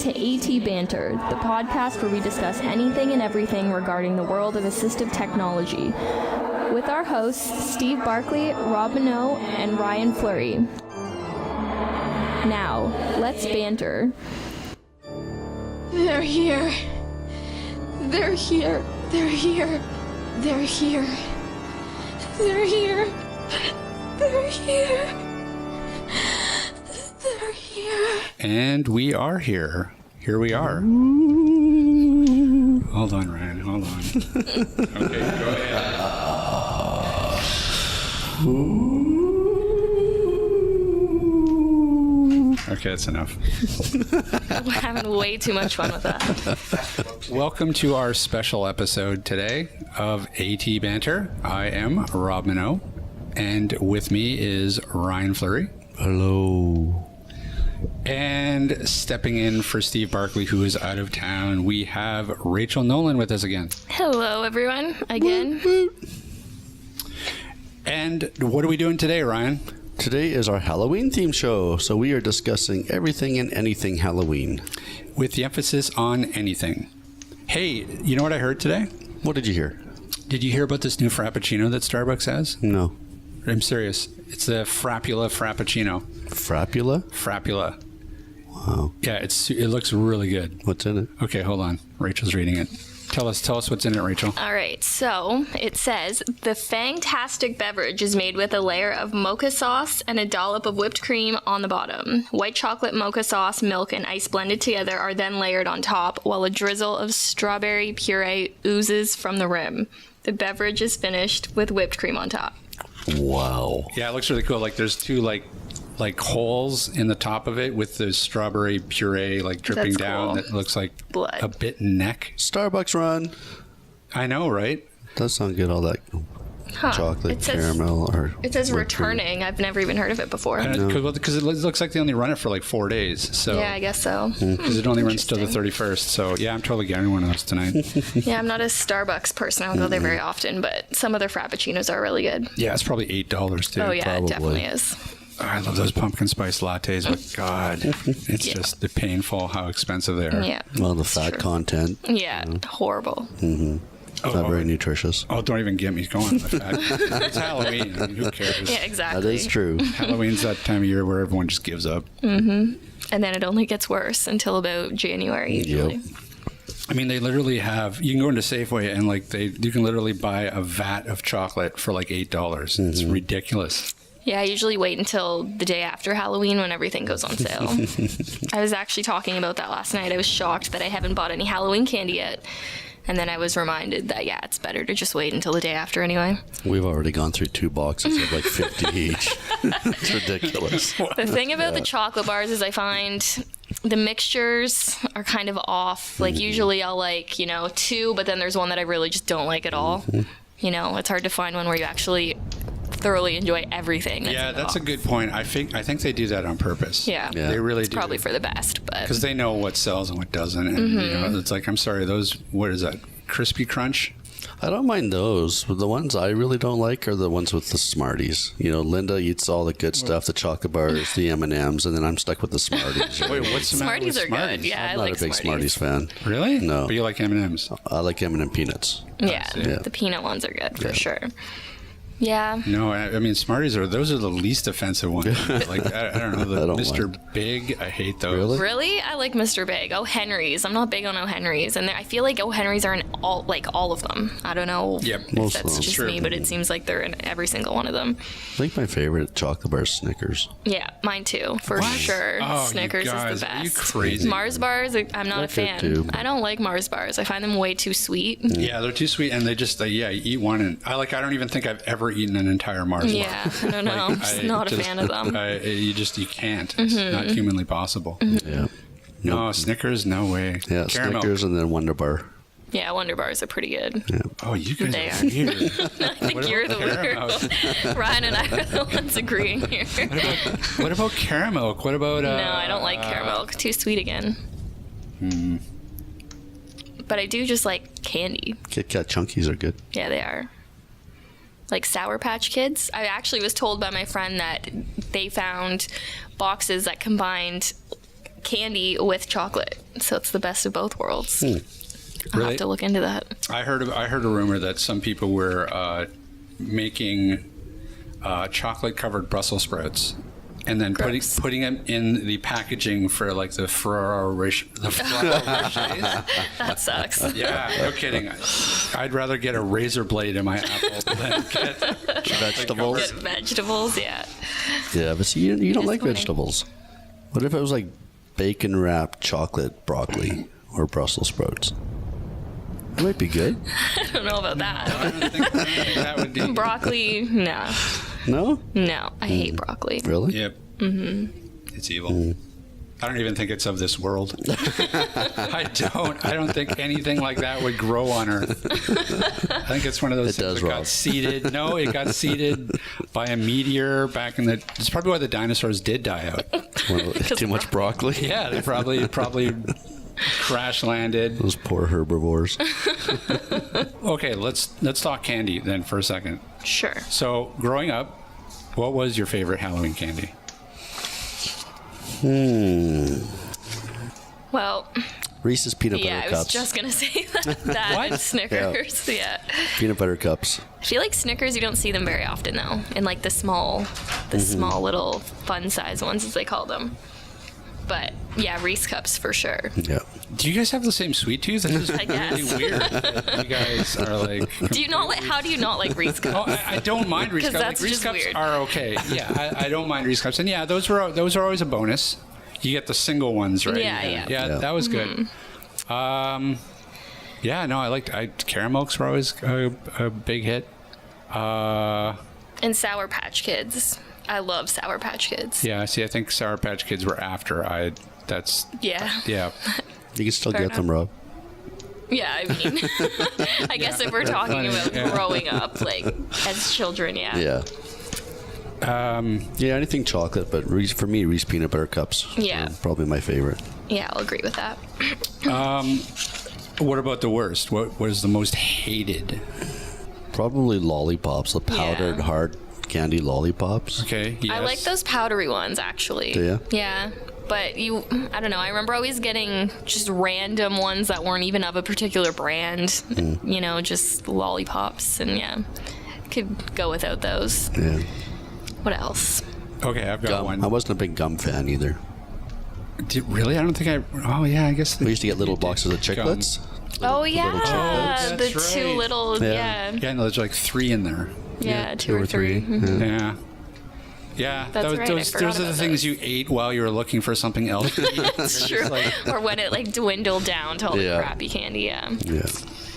to AT Banter, the podcast where we discuss anything and everything regarding the world of assistive technology, with our hosts Steve Barkley, Rob Minot, and Ryan Fleury. Now, let's banter. They're here. They're here. They're here. They're here. They're here. They're here. They're here. And we are here. Here we are. Hold on, Ryan. Hold on. Okay, go ahead. Okay, that's enough. We're having way too much fun with that. Welcome to our special episode today of AT Banter. I am Rob Minot, and with me is Ryan Fleury. Hello. And stepping in for Steve Barkley, who is out of town, we have Rachel Nolan with us again. Hello, everyone. Again. And what are we doing today, Ryan? Today is our Halloween theme show, so we are discussing everything and anything Halloween. With the emphasis on anything. Hey, you know what I heard today? What did you hear? Did you hear about this new Frappuccino that Starbucks has? No. I'm serious. It's the Frappula Frappuccino. Frapula? Frappula. Wow. Yeah, it looks really good. What's in it? Okay, hold on. Rachel's reading it. Tell us what's in it, Rachel. All right, so it says, the fantastic beverage is made with a layer of mocha sauce and a dollop of whipped cream on the bottom. White chocolate, mocha sauce, milk, and ice blended together are then layered on top, while a drizzle of strawberry puree oozes from the rim. The beverage is finished with whipped cream on top. Wow. Yeah, it looks really cool. Like there's two like holes in the top of it with the strawberry puree dripping That's down. cool. That looks like Blood. a bitten neck. Starbucks run. I know, right? Does sound good, all that chocolate, It says- caramel, or... It says whipped cream. returning. I've never even heard of it before. Because it looks like they only run it for like 4 days. So Yeah, I guess so. because it only runs till the Interesting. 31st. So yeah, I'm totally getting one of those tonight. Yeah, I'm not a Starbucks person. I don't go there very often, but some of their Frappuccinos are really good. Yeah, it's probably $8 too. Oh, yeah, probably. it definitely is. Oh, I love those pumpkin spice lattes, but God, it's just painful how expensive they are. Yeah. Well, the fat true. content. Yeah, horrible. It's not very nutritious. Oh, don't even get me going with that. It's Halloween. I mean, who cares? Yeah, exactly. That is true. Halloween's that time of year where everyone just gives up. And then it only gets worse until about January, usually. Yep. I mean, they literally have, you can go into Safeway and you can literally buy a vat of chocolate for like $8. It's ridiculous. Yeah, I usually wait until the day after Halloween when everything goes on sale. I was actually talking about that last night. I was shocked that I haven't bought any Halloween candy yet. And then I was reminded that, yeah, it's better to just wait until the day after anyway. We've already gone through 2 boxes of like 50 each. It's ridiculous. The thing about the chocolate bars is I find the mixtures are kind of off. Like, usually I'll like, 2, but then there's one that I really just don't like at all. It's hard to find one where you actually thoroughly enjoy everything. Yeah, that's a good point. I think they do that on purpose. Yeah. They really It's do. probably for the best, but Because they know what sells and what doesn't. And, it's like, I'm sorry, those, what is that? Crispy Crunch? I don't mind those. But the ones I really don't like are the ones with the Smarties. Linda eats all the good stuff, the chocolate bars, the M&Ms, and then I'm stuck with the Smarties. Wait, what's the matter Smarties with are Smarties? good. Yeah, I'm I not like a big Smarties. Smarties fan. Really? No. But you like M&Ms? I like M&M peanuts. Yeah, Yeah. the peanut ones are good for sure. Yeah. No, I mean, Smarties those are the least offensive ones. Like, I don't know, the I don't Mr. mind. Big, I hate those. Really? Really? I like Mr. Big. Oh, Henry's. I'm not big on O. Henry's. And I feel like O. Henry's are in all of them. I don't know Yep. if Most of that's them. just Sure. me, but it seems like they're in every single one of them. I think my favorite chocolate bar is Snickers. Yeah, mine too, for sure. Oh, you Snickers guys, is the are you best. crazy? Mars bars, I'm not a They're fan. good too. I don't like Mars bars. I find them way too sweet. Yeah, they're too sweet, and they just, you eat one, and I don't even think I've ever eaten an entire Mars bar. Yeah, I don't know. I'm just not a fan of them. You can't. It's not humanly possible. Yeah. No, Snickers, no way. Yeah, Caramel. Snickers and then Wonder Bar. Yeah, Wonder bars are pretty good. Oh, you guys They are are. weird. I think you're the weirdo. Ryan and I are the ones agreeing here. What about caramel? What about... No, I don't like caramel. Too sweet again. But I do just like candy. Kit Kat Chunkies are good. Yeah, they are. Like Sour Patch Kids. I actually was told by my friend that they found boxes that combined candy with chocolate. So it's the best of both worlds. I'll Really? have to look into that. I heard a rumor that some people were making chocolate-covered Brussels sprouts and then Gross. putting them in the packaging for like the Ferrero Rochers. That sucks. Yeah, no kidding. I'd rather get a razor blade in my apple than get Vegetables. Get vegetables, yeah. Yeah, but see, you don't like Disappointing. vegetables. What if it was like bacon wrapped chocolate broccoli or Brussels sprouts? It might be good. I don't know about that. I don't think that would be. Broccoli, no. No? No, I hate broccoli. Really? Yep. Mm-hmm. It's evil. I don't even think it's of this world. I don't think anything like that would grow on Earth. I think it's one of those It things does, that Rob. got seeded. No, it got seeded by a meteor back in the. It's probably why the dinosaurs did die out. Too much broccoli? Yeah, they probably crash landed. Those poor herbivores. Okay, let's talk candy then for a second. Sure. So, growing up, what was your favorite Halloween candy? Well, Reese's peanut butter yeah, I was cups. just going to say that and Snickers. Yeah. Peanut butter cups. I feel like Snickers, you don't see them very often, though, in like the small little fun size ones, as they call them. But yeah, Reese cups for sure. Yeah. Do you guys have the same sweet tooth? This is I guess. really weird. that You guys are like. Do you not like? How do you not like Reese Oh, cups? I don't mind Reese 'Cause cups. that's Like, Reese just cups weird. are okay. Yeah, I don't mind Reese cups, and yeah, those are always a bonus. You get the single ones, right? Yeah. Yeah, that was good. Yeah, no, caramels were always a big hit. And Sour Patch Kids. I love Sour Patch Kids. Yeah, see, I think Sour Patch Kids were after that's Yeah. yeah. You can still Fair get them, Rob. Yeah, I mean, I guess if we're talking about growing up, like, as children, yeah. Yeah. Yeah, anything chocolate, but for me, Reese peanut butter cups. Yeah. are probably my favorite. Yeah, I'll agree with that. What about the worst? What was the most hated? Probably lollipops, the powdered hard candy lollipops. Okay, yes. I like those powdery ones, actually. Do ya? Yeah. But I don't know. I remember always getting just random ones that weren't even of a particular brand. You know, just lollipops. And yeah, could go without those. Yeah. What else? Okay, I've got Gum. one. I wasn't a big gum fan either. Really? I don't think I. Oh yeah, I guess We used to get little boxes of chiclets. Oh, little yeah. chocolates. The That's two right. little, Yeah. yeah. Yeah, no, there's like 3 in there. Yeah, two or three. Yeah. Yeah. Yeah, That's right, I those forgot are the about things those. you ate while you were looking for something else to eat. It's true. Or when it like dwindled down to all the Yeah. crappy candy, yeah. Yeah.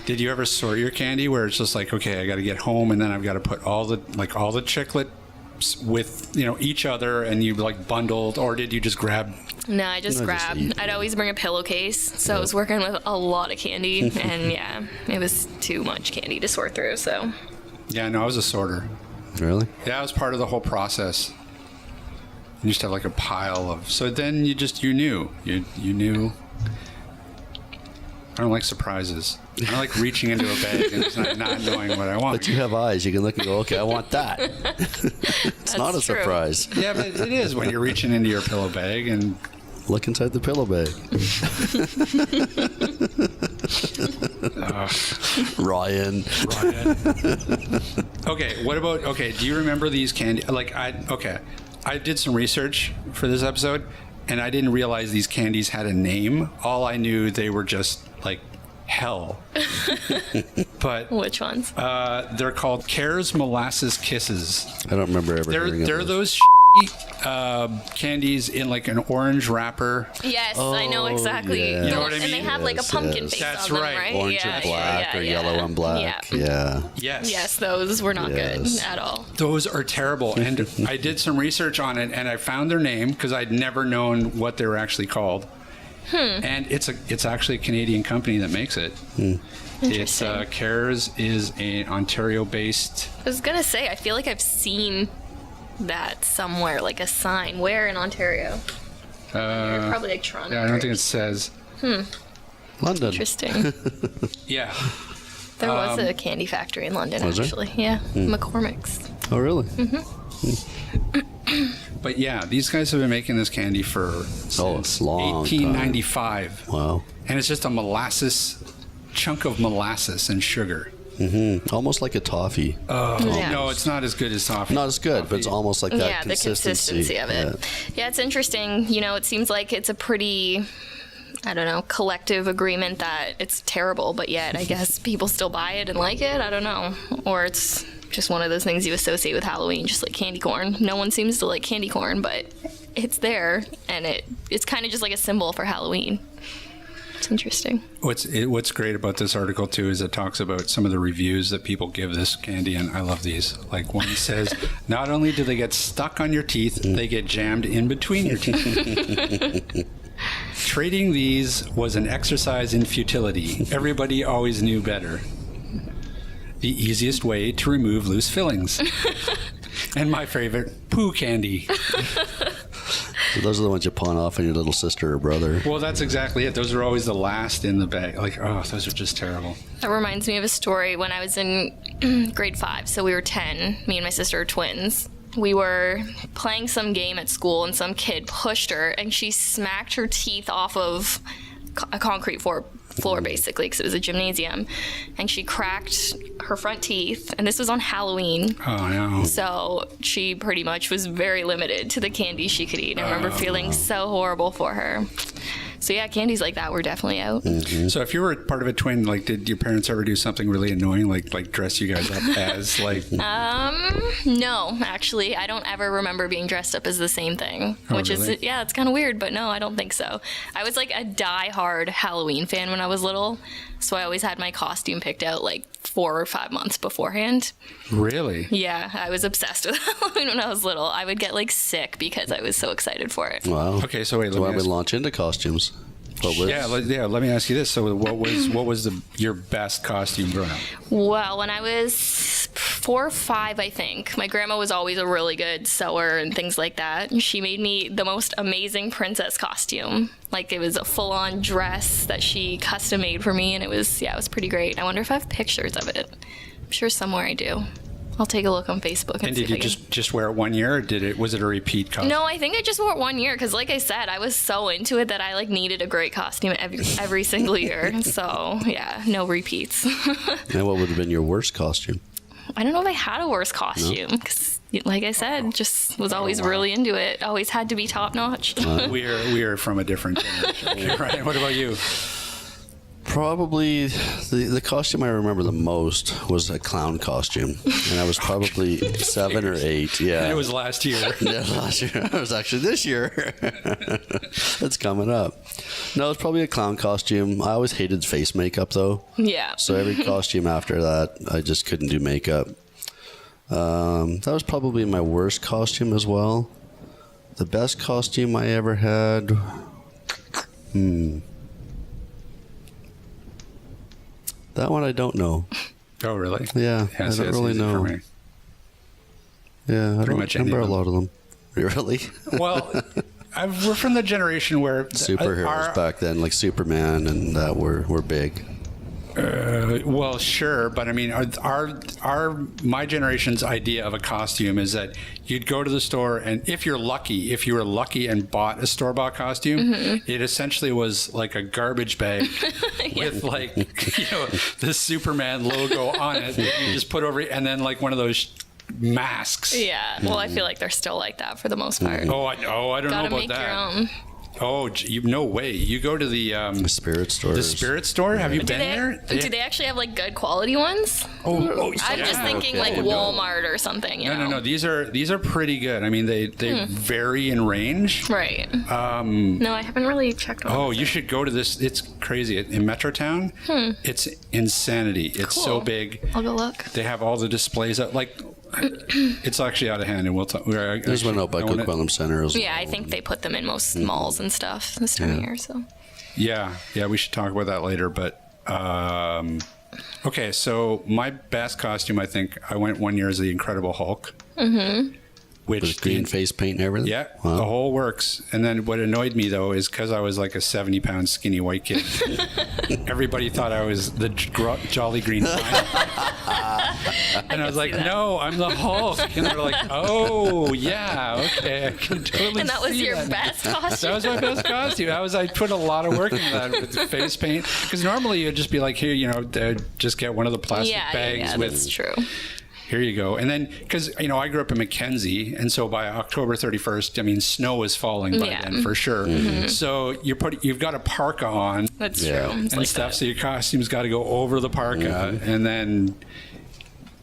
Did you ever sort your candy where it's just like, okay, I got to get home and then I've got to put all the chiclets with each other and you like bundled, or did you just grab? No, I just No, just grabbed. eat. I'd always bring a pillowcase, so I was working with a lot of candy, and yeah, it was too much candy to sort through. So Yeah, no, I was a sorter. Really? Yeah, I was part of the whole process. You just have like a pile of. So then you knew. You knew. I don't like surprises. I don't like reaching into a bag and just not knowing what I want. But you have eyes. You can look and go, okay, I want that. It's not a That's true. surprise. Yeah, but it is when you're reaching into your pillow bag and. Look inside the pillow bag. Ryan. Okay, what about? Okay, do you remember these candy? I did some research for this episode, and I didn't realize these candies had a name. All I knew they were just like hell. But which ones? they're called Care's Molasses Kisses. I don't remember ever hearing They're of those candies in like an orange wrapper. Yes, I know exactly. yeah. You know what I And they mean? have like a Yes, pumpkin yes. face That's on them, right. right? Orange yeah, and black yeah, or yeah. yellow and black. Yeah. Yes. Yes, those were not Yes. good at all. Those are terrible. And I did some research on it, and I found their name because I'd never known what they were actually called. And it's actually a Canadian company that makes it. It's Interesting. Care's is an Ontario-based. I was gonna say, I feel like I've seen that somewhere, like a sign. Where in Ontario? Probably like Toronto. Yeah, I don't think it says. London. Interesting. Yeah. There was a candy factory in London, Was there? actually. Yeah, McCormick's. Oh, really? But yeah, these guys have been making this candy for since long 1895. time. Wow. And it's just a chunk of molasses and sugar. Almost like a toffee. Yeah. No, it's not as good as toffee. Not as good, but it's almost like that Yeah, the consistency of it. Yeah, it's interesting. You know, it seems like it's a pretty, I don't know, collective agreement that it's terrible, but yet I guess people still buy it and like it. I don't know. Or it's just one of those things you associate with Halloween, just like candy corn. No one seems to like candy corn, but it's there, and it's kind of just like a symbol for Halloween. It's interesting. What's great about this article too is it talks about some of the reviews that people give this candy, and I love these. Like one says, not only do they get stuck on your teeth, they get jammed in between your teeth. Trading these was an exercise in futility. Everybody always knew better. The easiest way to remove loose fillings. And my favorite, poo candy. So those are the ones you pawn off on your little sister or brother. Well, that's exactly it. Those are always the last in the bag. Like, oh, those are just terrible. That reminds me of a story when I was in grade 5. So we were 10. Me and my sister are twins. We were playing some game at school, and some kid pushed her, and she smacked her teeth off of a concrete floor basically, because it was a gymnasium, and she cracked her front teeth, and this was on Halloween. Oh, no. So she pretty much was very limited to the candy she could eat. I remember feeling so horrible for her. So yeah, candies like that were definitely out. So if you were part of a twin, like, did your parents ever do something really annoying, like dress you guys up as, like... No, actually, I don't ever remember being dressed up as the same thing, which really? is, yeah, it's kind of weird, but no, I don't think so. I was like a die-hard Halloween fan when I was little, so I always had my costume picked out like 4 or 5 months beforehand. Really? Yeah, I was obsessed with Halloween when I was little. I would get like sick because I was so excited for it. Wow. Okay, so wait, So why let we me ask... launch into costumes? What was- let me ask you this. So what was your best costume growing up? Well, when I was 4 or 5, I think, my grandma was always a really good sewer and things like that. And she made me the most amazing princess costume. Like, it was a full-on dress that she custom made for me, and it was pretty great. I wonder if I have pictures of it. I'm sure somewhere I do. I'll take a look on Facebook. And did you just wear it one year, or was it a repeat costume? No, I think I just wore it 1 year because, like I said, I was so into it that I like needed a great costume every single year. So yeah, no repeats. And what would have been your worst costume? I don't know if I had a worse costume because, like I said, just was always really into it. Always had to be top notch. We are from a different generation. Okay, Ryan, what about you? Probably the costume I remember the most was a clown costume, and I was probably 7 or 8. Yeah, It was last year. Yeah, last year. It was actually this year. It's coming up. No, it's probably a clown costume. I always hated face makeup though. Yeah. So every costume after that, I just couldn't do makeup. That was probably my worst costume as well. The best costume I ever had. That one I don't know. Oh, really? Yeah, I so don't it's really easy know. for me. Yeah, I don't much any remember a of them. lot of them. Really? Well, we're from the generation where Superheroes back then, like Superman and that were big. Well, sure, but I mean, my generation's idea of a costume is that you'd go to the store, and if you were lucky and bought a store-bought costume, it essentially was like a garbage bag with like the Superman logo on it that you just put over, and then like one of those masks. Yeah. Well, I feel like they're still like that for the most part. Oh, I don't Gotta know about make that. your own. Oh, no way! You go to the Spirit stores. The spirit store? Have you been there? Do they actually have like good quality ones? Oh, I'm just thinking like Walmart or something. You know? No. These are pretty good. I mean, they vary in range. Right. No, I haven't really checked on. Oh, you should go to this. It's crazy in Metrotown. It's insanity. It's so Cool. big. I'll go look. They have all the displays up. Like, it's actually out of hand, and we'll talk. There's one out by Coquitlam Center. Yeah, I think they put them in most malls and stuff this time of year. So. Yeah, we should talk about that later. But okay, so my best costume, I think I went 1 year as the Incredible Hulk. which With green face paint and everything? Yeah, Wow. the whole works. And then what annoyed me though is because I was like a 70-pound skinny white kid, everybody thought I was the Jolly Green Giant. And I was like, no, I'm the Hulk. And they're like, oh yeah, okay, I can totally. And that was see your that. best That costume. was my best costume. I put a lot of work into that with the face paint, because normally you'd just be like, here, just get one of the plastic bags with. That's true. Here you go. And then, because, I grew up in Mackenzie, and so by October 31st, I mean, snow was falling by then for sure. So you've got a parka on That's Yeah. true. It's and like stuff, that. so your costume's got to go over the parka, and then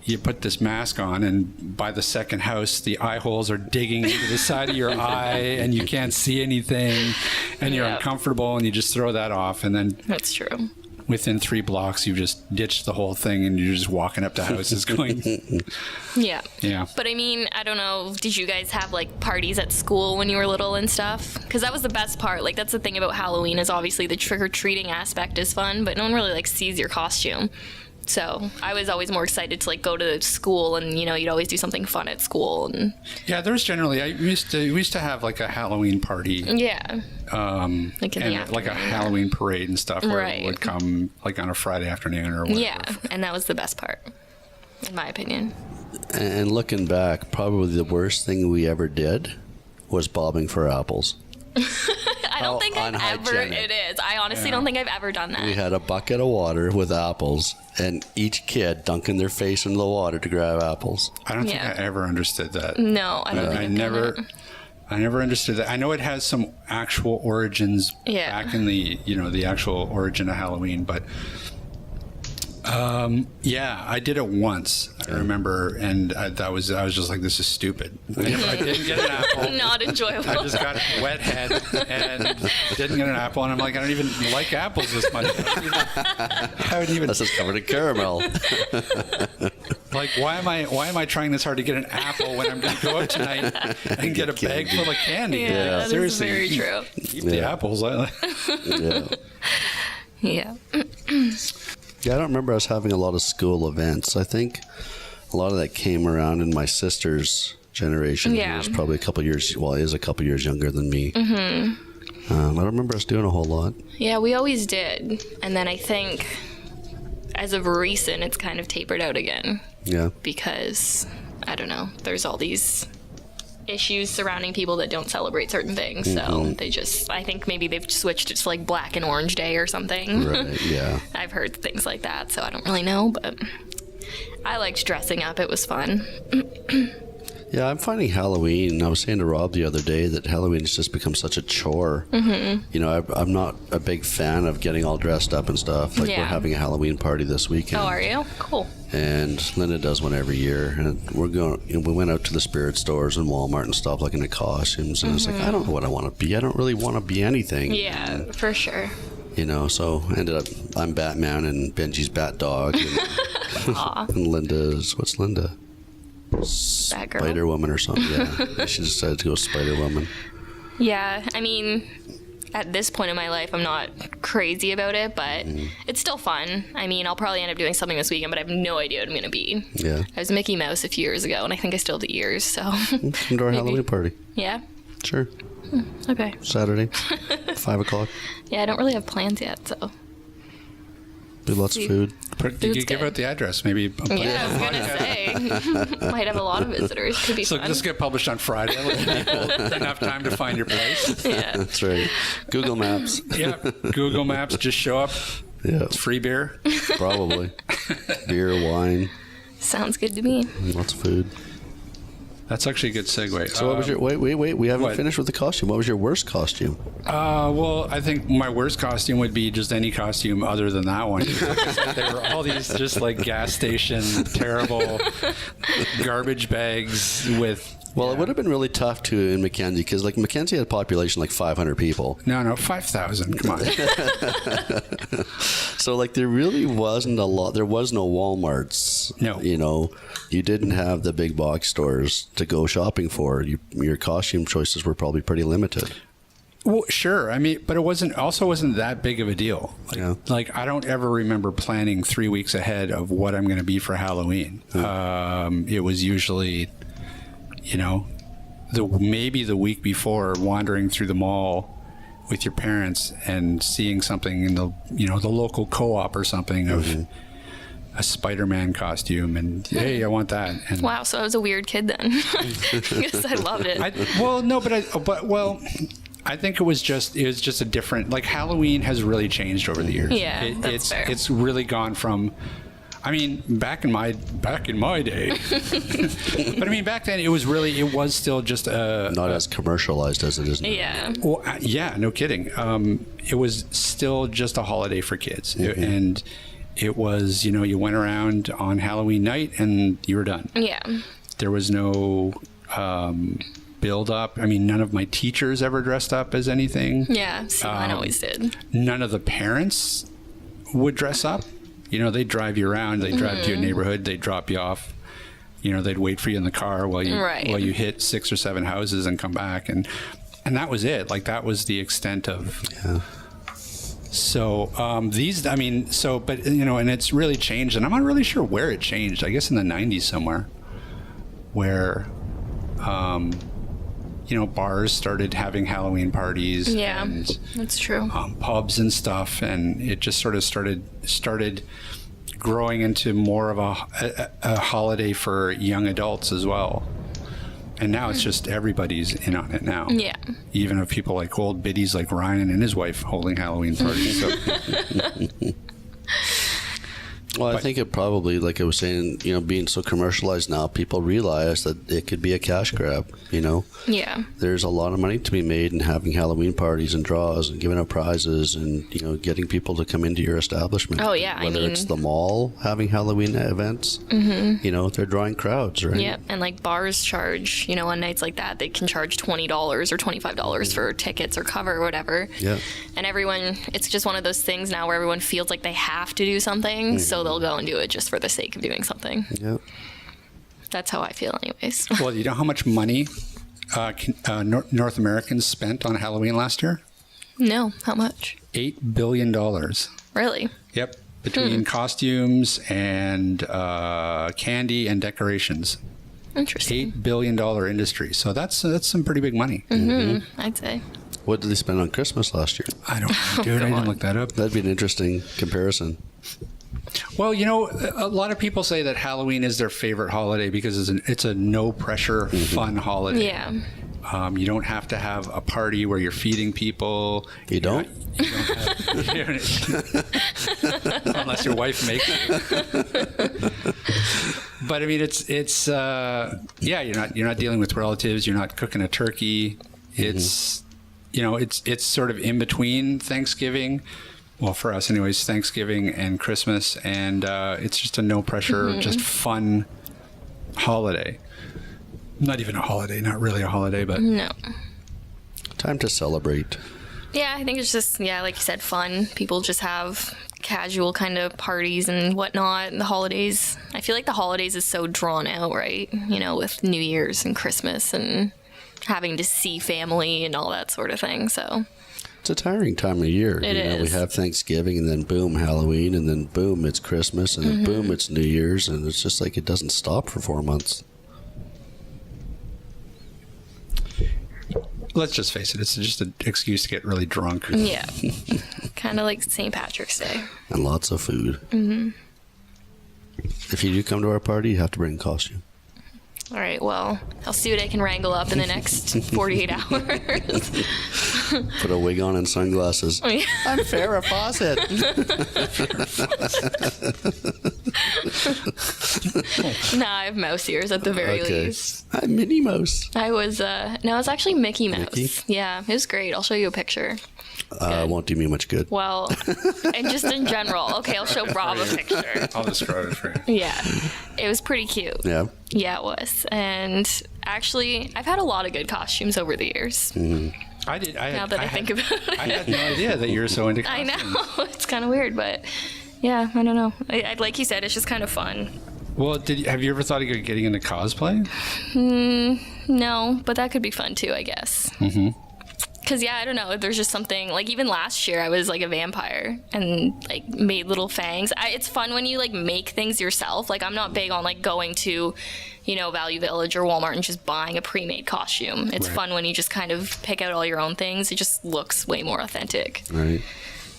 you put this mask on, and by the second house, the eye holes are digging into the side of your eye, and you can't see anything, and you're Yeah. uncomfortable, and you just throw that off, and then That's true. within 3 blocks, you've just ditched the whole thing, and you're just walking up to houses going, Yeah. yeah. But I mean, I don't know. Did you guys have like parties at school when you were little and stuff? Because that was the best part. Like, that's the thing about Halloween is obviously the trick or treating aspect is fun, but no one really like sees your costume. So I was always more excited to like go to school, and you'd always do something fun at school, and Yeah, there's generally, we used to have like a Halloween party, yeah, like in the and like a afternoon. Halloween parade and stuff, where Right. it would come like on a Friday afternoon or whatever. yeah, and that was the best part, in my opinion. And looking back, probably the worst thing we ever did was bobbing for apples. I don't How think I've ever. unhygienic. It is. I honestly don't think I've ever done that. We had a bucket of water with apples, and each kid dunking their face into the water to grab apples. I don't think Yeah. I ever understood that. No, I don't think I I've never. done it. I never understood that. I know it has some actual origins Yeah. back in the actual origin of Halloween, but yeah, I did it once. I remember, and I was just like, this is stupid. I didn't get an apple. Not enjoyable. I just got a wet head and didn't get an apple, and I'm like, I don't even like apples this much. I would even This is covered in caramel. like, why am I trying this hard to get an apple when I'm going to go out tonight and get a bag full of candy? Yeah, that is Seriously, very true. Keep the Yeah. apples. Yeah. Yeah. Yeah, I don't remember us having a lot of school events. I think a lot of that came around in my sister's generation. Yeah. Who was probably a couple years, well, is a couple years younger than me. I don't remember us doing a whole lot. Yeah, we always did. And then I think as of recent, it's kind of tapered out again Yeah. because, I don't know, there's all these issues surrounding people that don't celebrate certain things. So they just, I think maybe they've switched it to like Black and Orange Day or something. Right, yeah. I've heard things like that, so I don't really know, but I liked dressing up. It was fun. Yeah, I'm finding Halloween. I was saying to Rob the other day that Halloween has just become such a chore. You know, I'm not a big fan of getting all dressed up and stuff. Like, Yeah. we're having a Halloween party this weekend. Oh, are you? Cool. And Linda does one every year. And we went out to the spirit stores and Walmart and stuff looking at costumes. And it's like, I don't know what I want to be. I don't really want to be anything. Yeah, for sure. You know, so ended up, I'm Batman and Benji's Bat Dog. And, and Linda's, what's Linda? Batgirl. Spider Woman or something. Yeah. She decided to go Spider Woman. Yeah, I mean, at this point in my life, I'm not crazy about it, but it's still fun. I mean, I'll probably end up doing something this weekend, but I have no idea what I'm going to be. Yeah. I was Mickey Mouse a few years ago, and I think I still have the ears, so. Come to our Halloween party. Yeah? Sure. Okay. Saturday, 5 o'clock. Yeah, I don't really have plans yet, so. Do lots of food. You Food's could give good. out the address, maybe. Yeah, I was going to say. Might have a lot of visitors. Could be So fun. this get published on Friday. Let people enough time to find your place. Yeah. That's right. Google Maps. Yeah, Google Maps. Just show up. Yeah, It's free beer. probably. Beer, wine, Sounds good to me. lots of food. That's actually a good segue. So what was your, wait, we haven't what? finished with the costume. What was your worst costume? Well, I think my worst costume would be just any costume other than that one. There were all these just like gas station, terrible garbage bags with. Well, it would have been really tough too in Mackenzie because like Mackenzie had a population like 500 people. No, 5,000. Come on. So like there really wasn't a lot. There was no Walmarts. No. You know, you didn't have the big box stores to go shopping for. Your costume choices were probably pretty limited. Well, sure. I mean, but it wasn't that big of a deal. Like, Yeah. like I don't ever remember planning 3 weeks ahead of what I'm going to be for Halloween. It was usually, maybe the week before, wandering through the mall with your parents and seeing something in the the local co-op or something of a Spider-Man costume, and hey, I want that. And Wow, so I was a weird kid then. Because I loved it. I think it was just a different, like, Halloween has really changed over the years. Yeah, that's fair. It's really gone from, I mean, back in my day. But I mean, back then it was still just Not as commercialized as it is now. Yeah. well, yeah, no kidding. It was still just a holiday for kids, and it was, you went around on Halloween night and you were done. Yeah. There was no build up. I mean, none of my teachers ever dressed up as anything. Yeah. See, mine always did. None of the parents would dress up. They'd drive you around. They'd drive to your neighborhood. They'd drop you off. They'd wait for you in the car while you hit 6 or 7 houses and come back. And that was it. Like, that was the extent of. Yeah. So but and it's really changed. And I'm not really sure where it changed. I guess in the 90s somewhere, where, bars started having Halloween parties. Yeah, and, that's true. pubs and stuff, and it just sort of started growing into more of a holiday for young adults as well. And now it's just everybody's in on it now. Yeah. Even of people like old biddies like Ryan and his wife holding Halloween parties. So. Well, I think it probably, like I was saying, being so commercialized now, people realize that it could be a cash grab, Yeah. There's a lot of money to be made in having Halloween parties and draws and giving out prizes and, getting people to come into your establishment. Oh, yeah. Whether it's the mall having Halloween events, they're drawing crowds, right? Yeah, and like bars charge, on nights like that, they can charge $20 or $25 for tickets or cover or whatever. Yeah. And everyone, it's just one of those things now where everyone feels like they have to do something, so they'll go and do it just for the sake of doing something. Yeah. That's how I feel, anyways. Well, you know how much money North Americans spent on Halloween last year? No, how much? $8 billion. Really? Yep. Between costumes and candy and decorations. Interesting. $8 billion industry. So that's some pretty big money. I'd say. What did they spend on Christmas last year? I don't know, dude. I didn't look that up. That'd be an interesting comparison. Well, a lot of people say that Halloween is their favorite holiday because it's a no pressure, fun holiday. Yeah. You don't have to have a party where you're feeding people. You don't? You don't have, unless your wife makes it. But I mean, you're not dealing with relatives. You're not cooking a turkey. It's it's sort of in between Thanksgiving. Well, for us anyways, Thanksgiving and Christmas, and it's just a no pressure, just fun holiday. Not even a holiday, not really a holiday, but No. Time to celebrate. Yeah, I think it's just, like you said, fun. People just have casual kind of parties and whatnot. The holidays, I feel like the holidays is so drawn out, right? With New Year's and Christmas and having to see family and all that sort of thing, so. It's a tiring time of year. It is. We have Thanksgiving and then boom, Halloween, and then boom, it's Christmas, and then boom, it's New Year's, and it's just like it doesn't stop for 4 months. let's just face it, it's just an excuse to get really drunk. Yeah. Kind of like St. Patrick's Day. And lots of food. Mm-hmm. If you do come to our party, you have to bring a costume. All right, well, I'll see what I can wrangle up in the next 48 hours. Put a wig on and sunglasses. Oh, yeah. I'm Farrah Fawcett. Nah, I have mouse ears at the very least. I'm Minnie Mouse. I was, no, it was actually Mickey Mouse. Mickey? Yeah, it was great. I'll show you a picture. Won't do me much good. Well, and just in general. Okay, I'll show Rob a picture. I'll describe it for you. Yeah, it was pretty cute. Yeah. Yeah, it was. And actually, I've had a lot of good costumes over the years. I did. Now that I think about it. I had no idea that you were so into I costumes. know. It's kind of weird, but yeah, I don't know. I like you said, it's just kind of fun. Well, have you ever thought of getting into cosplay? No, but that could be fun too, I guess. Because, yeah, I don't know. There's just something, like, even last year I was, like, a vampire and, like, made little fangs. It's fun when you, like, make things yourself. Like, I'm not big on, like, going to, you know, Value Village or Walmart and just buying a pre-made costume. It's fun when you just kind of pick out all your own things. It just looks way more authentic. Right.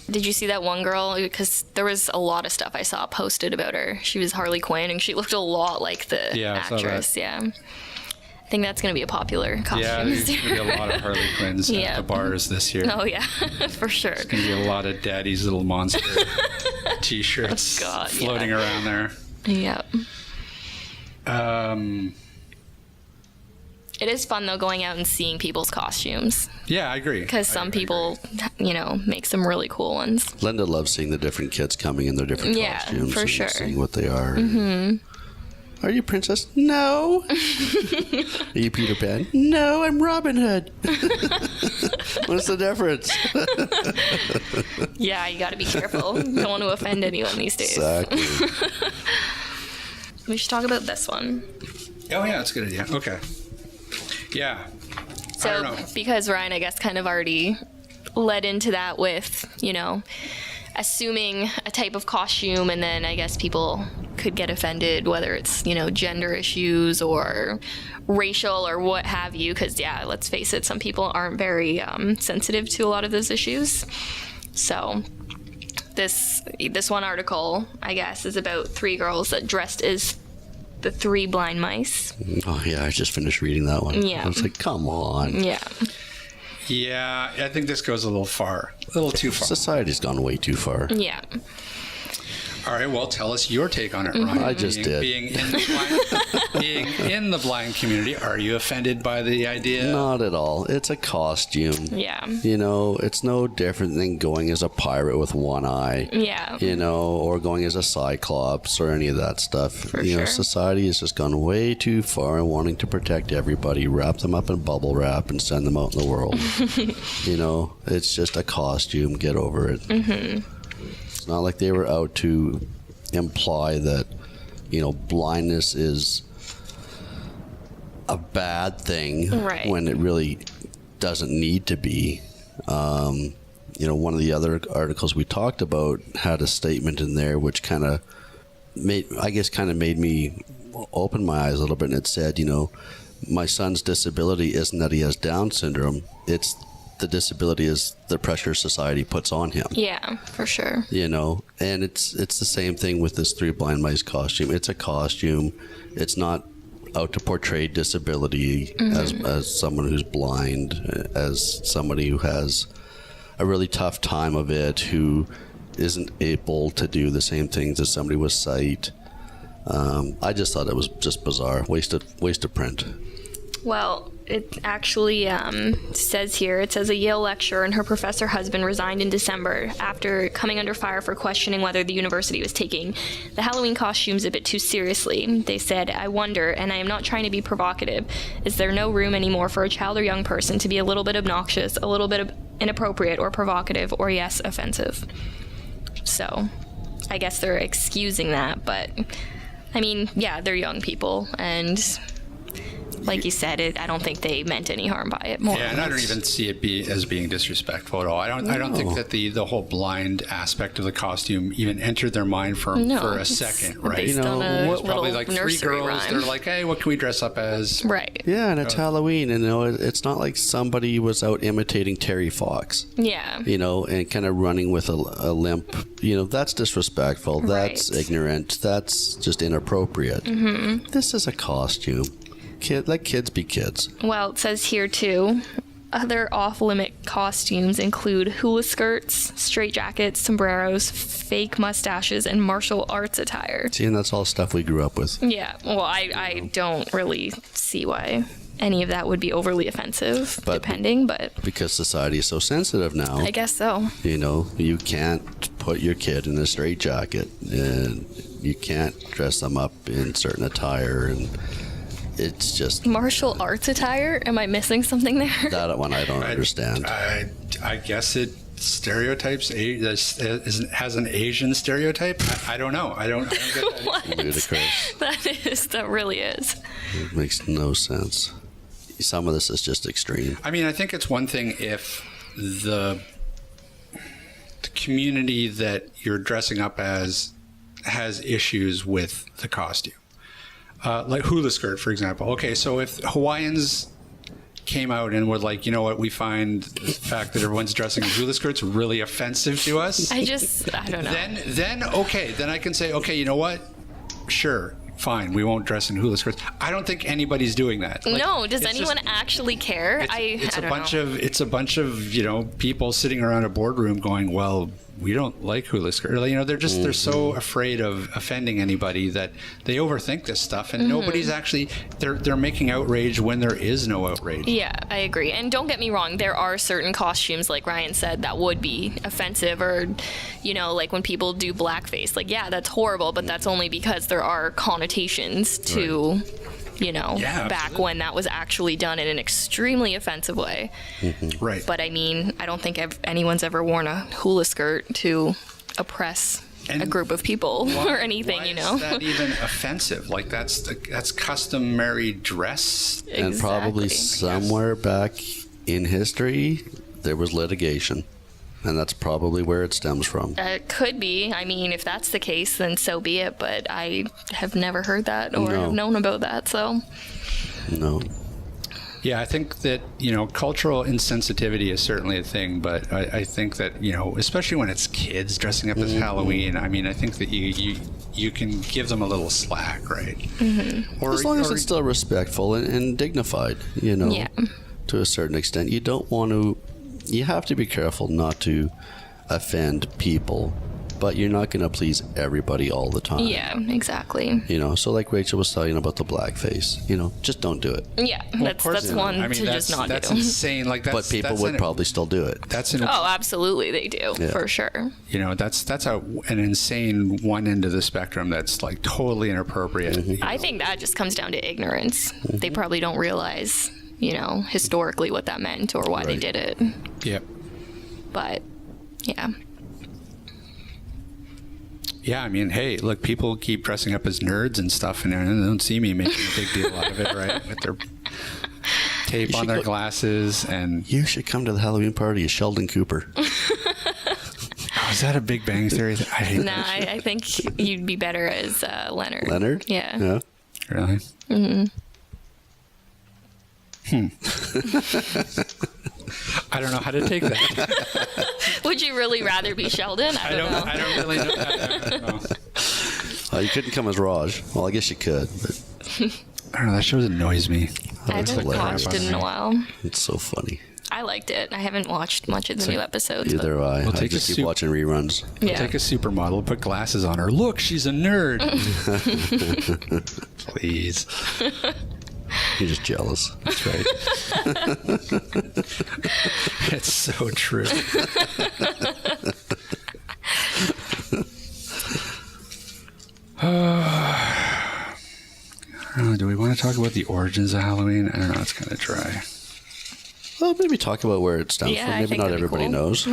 Did you see that one girl? Because there was a lot of stuff I saw posted about her. She was Harley Quinn, and she looked a lot like the actress. Yeah. I think that's going to be a popular costume. Yeah, there's going to be a lot of Harley Quinns at the bars this year. Oh, yeah, for sure. There's going to be a lot of Daddy's Little Monster t-shirts floating around there. Yep. It is fun, though, going out and seeing people's costumes. Yeah, I agree. Because some people, you know, make some really cool ones. Linda loves seeing the different kids coming in their different costumes. For sure. Seeing what they are. Mm-hmm. Are you Princess? No. Are you Peter Pan? No, I'm Robin Hood. What's the difference? Yeah, you got to be careful. You don't want to offend anyone these days. Exactly. We should talk about this one. Oh, yeah, that's a good idea. Okay. Yeah. So, because Ryan, I guess, kind of already led into that with, you know, assuming a type of costume, and then I guess people could get offended, whether it's, you know, gender issues or racial or what have you, because, yeah, let's face it, some people aren't very sensitive to a lot of those issues. So this one article, I guess, is about 3 girls that dressed as the 3 blind mice. Oh, yeah, I just finished reading that one. Yeah. I was like, come on. Yeah. Yeah, I think this goes a little far. A little too far. Society's gone way too far. Yeah. All right, well, tell us your take on it, Ryan. I just did. Being in the blind community, are you offended by the idea? Not at all. It's a costume. Yeah. You know, it's no different than going as a pirate with one eye. Yeah. You know, or going as a cyclops or any of that stuff. For you know, sure. society has just gone way too far in wanting to protect everybody, wrap them up in bubble wrap and send them out in the world. You know, it's just a costume. Get over it. Mm-hmm. It's not like they were out to imply that, you know, blindness is a bad thing when it really doesn't need to be. You know, one of the other articles we talked about had a statement in there which kind of made me open my eyes a little bit, and it said, you know, my son's disability isn't that he has Down syndrome, it's the disability is the pressure society puts on him. Yeah, for sure. You know, and it's the same thing with this 3 blind mice costume. It's a costume. It's not out to portray disability as someone who's blind, as somebody who has a really tough time of it, who isn't able to do the same things as somebody with sight. I just thought it was just bizarre. Waste of print. Well, it actually says a Yale lecturer and her professor husband resigned in December after coming under fire for questioning whether the university was taking the Halloween costumes a bit too seriously. They said, "I wonder, and I am not trying to be provocative, is there no room anymore for a child or young person to be a little bit obnoxious, a little bit inappropriate or provocative, or yes, offensive?" So, I guess they're excusing that, but, I mean, yeah, they're young people, and like you said, I don't think they meant any harm by it. Yeah, and I don't even see it as being disrespectful at all. I don't think that the whole blind aspect of the costume even entered their mind for a second, right? Based on a It's probably like 3 girls. rhyme. They're like, hey, what can we dress up as? Right. Yeah, and it's Halloween, and you know, it's not like somebody was out imitating Terry Fox. Yeah. You know, and kind of running with a limp. You know, that's disrespectful. That's ignorant. That's just inappropriate. Mm-hmm. This is a costume. Let kids be kids. Well, it says here, too, other off-limit costumes include hula skirts, straitjackets, sombreros, fake mustaches, and martial arts attire. See, and that's all stuff we grew up with. Yeah, well, I don't really see why any of that would be overly offensive, but because society is so sensitive now, I guess so. You know, you can't put your kid in a straitjacket, and you can't dress them up in certain attire, and it's just martial arts attire. Am I missing something there? That one I don't understand. I guess it stereotypes has an Asian stereotype. I don't know. I don't get that. What? Ludicrous. That really is. It makes no sense. some of this is just extreme. I mean, I think it's one thing if the community that you're dressing up as has issues with the costume. Like hula skirt, for example. Okay, so if Hawaiians came out and were like, you know what, we find the fact that everyone's dressing in hula skirts really offensive to us. I don't know. Then okay, then I can say, okay, you know what? Sure, fine, we won't dress in hula skirts. I don't think anybody's doing that. Like, no, does anyone actually care? It's a bunch of people sitting around a boardroom going, well, we don't like hula skirts. They're so afraid of offending anybody that they overthink this stuff, and nobody's actually they're making outrage when there is no outrage. Yeah, I agree. And don't get me wrong, there are certain costumes, like Ryan said, that would be offensive, or like when people do blackface. Like, yeah, that's horrible, but that's only because there are connotations to back absolutely. when that was actually done in an extremely offensive way. Right. But I mean, I don't think anyone's ever worn a hula skirt to oppress a group of people or anything, Why is that even offensive? Like, that's customary dress. And probably Exactly. somewhere back in history, there was litigation. And that's probably where it stems from. It could be. I mean, if that's the case, then so be it. But I have never heard that or No. have known about that. So, No. Yeah, I think that, cultural insensitivity is certainly a thing, but I think that, especially when it's kids dressing up as Halloween, I mean, I think that you can give them a little slack, right? Or, As long as it's still respectful and dignified, yeah. to a certain extent. You have to be careful not to offend people, but you're not going to please everybody all the time. Yeah, exactly. So like Rachel was talking about the blackface, just don't do it. Yeah, that's one to just not that's do. insane. Like, But people would probably still do it. That's an Oh, absolutely, they do, Yeah. for sure. that's an insane one end of the spectrum that's like totally inappropriate. I think that just comes down to ignorance. They probably don't realize, historically what that meant or why they Right. did it. Yeah. But, yeah. Yeah, I mean, hey, look, people keep dressing up as nerds and stuff, and they don't see me making a big deal out of it, right? With their tape on should their go- glasses, and You should come to the Halloween party as Sheldon Cooper. is that a Big Bang Theory? I hate Nah, that. I think you'd be better as Leonard. Leonard? Yeah. Yeah. Really? I don't know how to take that. Would you really rather be Sheldon? I don't know. I don't really know. I don't know. You couldn't come as Raj. Well, I guess you could, but I don't know. That show annoys me. I haven't hilarious. watched it in a while. it's so funny. I liked it. I haven't watched much of the new episodes. but- Either I. We'll I take just a keep soup- watching reruns. Yeah. Take a supermodel, put glasses on her. Look, she's a nerd. Please. You're just jealous. That's right. It's so true. Do we want to talk about the origins of Halloween? I don't know. It's kind of dry. Well, maybe talk about where it stems Yeah, from. I Maybe think not that'd be everybody cool. knows.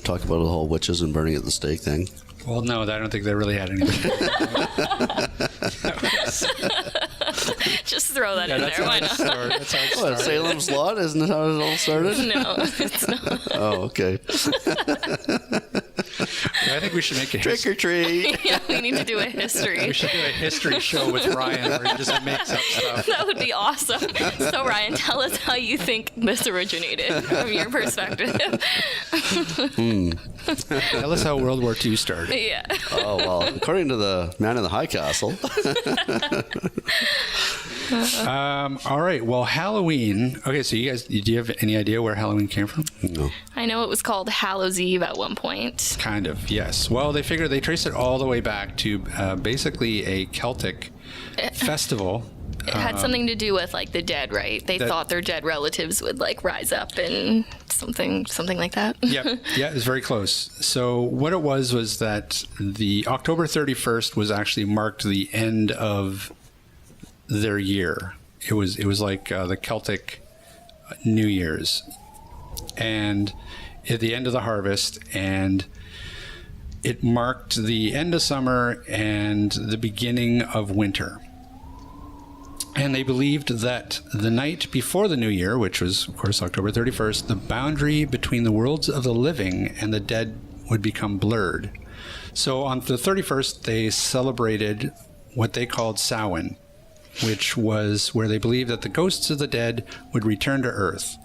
Talk about the whole witches and burning at the stake thing. Well, no, I don't think they really had anything. Just throw that in there. Why not? That's how it What, started. Salem's Lot? Isn't that how it all started? No, it's not. Oh, okay. I think we should make a Trick or treat. Yeah, we need to do a history. We should do a history show with Ryan where he just makes up stuff. That would be awesome. So, Ryan, tell us how you think this originated from your perspective. Tell us how World War II started. Yeah. Oh, well, according to the man in the high castle. All right. Well, Halloween. Okay, so you guys, do you have any idea where Halloween came from? No. I know it was called Hallows Eve at one point. Kind of, yes. Well, they traced it all the way back to basically a Celtic festival. It had something to do with like the dead, right? They thought their dead relatives would like rise up and something like that. Yeah, it was very close. So what it was that the October 31st was actually marked the end of their year. It was like the Celtic New Year's, and at the end of the harvest, and it marked the end of summer and the beginning of winter. And they believed that the night before the new year, which was, of course, October 31st, the boundary between the worlds of the living and the dead would become blurred. So on the 31st, they celebrated what they called Samhain, which was where they believed that the ghosts of the dead would return to Earth.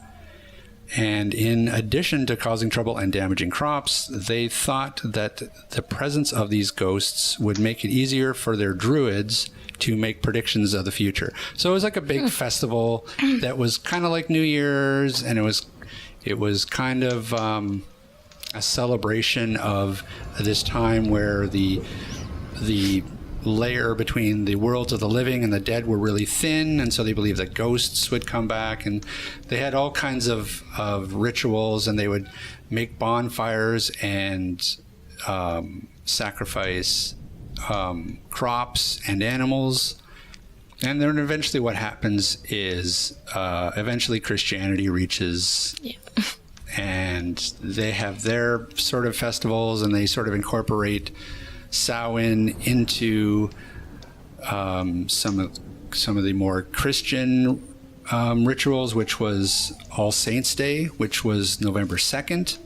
And in addition to causing trouble and damaging crops, they thought that the presence of these ghosts would make it easier for their druids to make predictions of the future. So it was like a big festival that was kind of like New Year's, and it was kind of a celebration of this time where the layer between the worlds of the living and the dead were really thin, and so they believed that ghosts would come back, and they had all kinds of rituals, and they would make bonfires and sacrifice crops and animals. And then eventually what happens is eventually Christianity reaches, and they have their sort of festivals, and they sort of incorporate Samhain into some of the more Christian rituals, which was All Saints Day, which was November 2nd.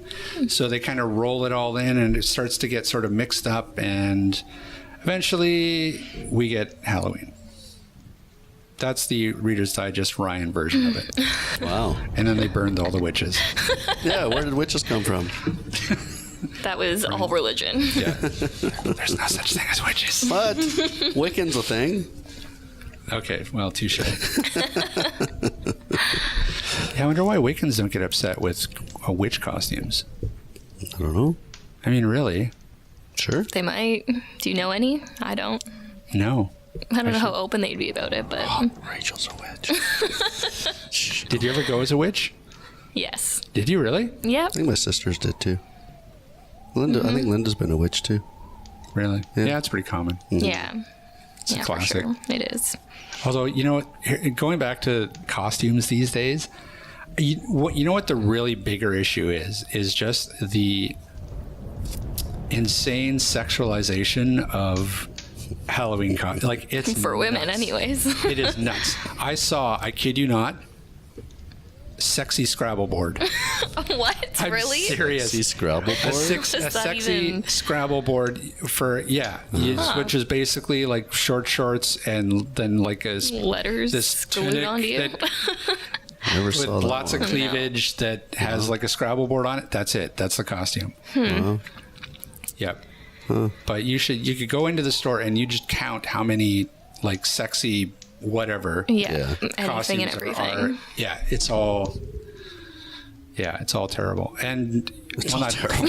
So they kind of roll it all in, and it starts to get sort of mixed up, and eventually we get Halloween. That's the Reader's Digest Ryan version of it. Wow. And then they burned all the witches. Yeah, where did witches come from? That was all religion. Yeah. There's no such thing as witches. But Wiccan's a thing. Okay, well, touche. Yeah, I wonder why Wiccans don't get upset with witch costumes. I don't know. I mean, really? Sure. They might. Do you know any? I don't. No. I don't know how open they'd be about it, but Rachel's a witch. Did you ever go as a witch? yes. Did you really? Yep. I think my sisters did too. Linda, I think Linda's been a witch too. Really? Yeah. Yeah, it's pretty common. Yeah. It's a classic. For sure. It is. Although, you know what, going back to costumes these days, you know what the really bigger issue is just the insane sexualization of Halloween costumes. Like, it's For women, nuts. anyways. It is nuts. I kid you not, sexy Scrabble board. What? I'm Really? serious. See Scrabble A, board? Does that sexy even- Scrabble board for which is basically like short shorts and then like Letters this glued tunic onto you. that Never with saw that lots one. of cleavage that has like a Scrabble board on it. That's it. That's the costume. Yep. But you could go into the store and you just count how many like sexy whatever Yeah. Anything costumes and everything. are. Yeah, it's all terrible. And It's well, all not terrible.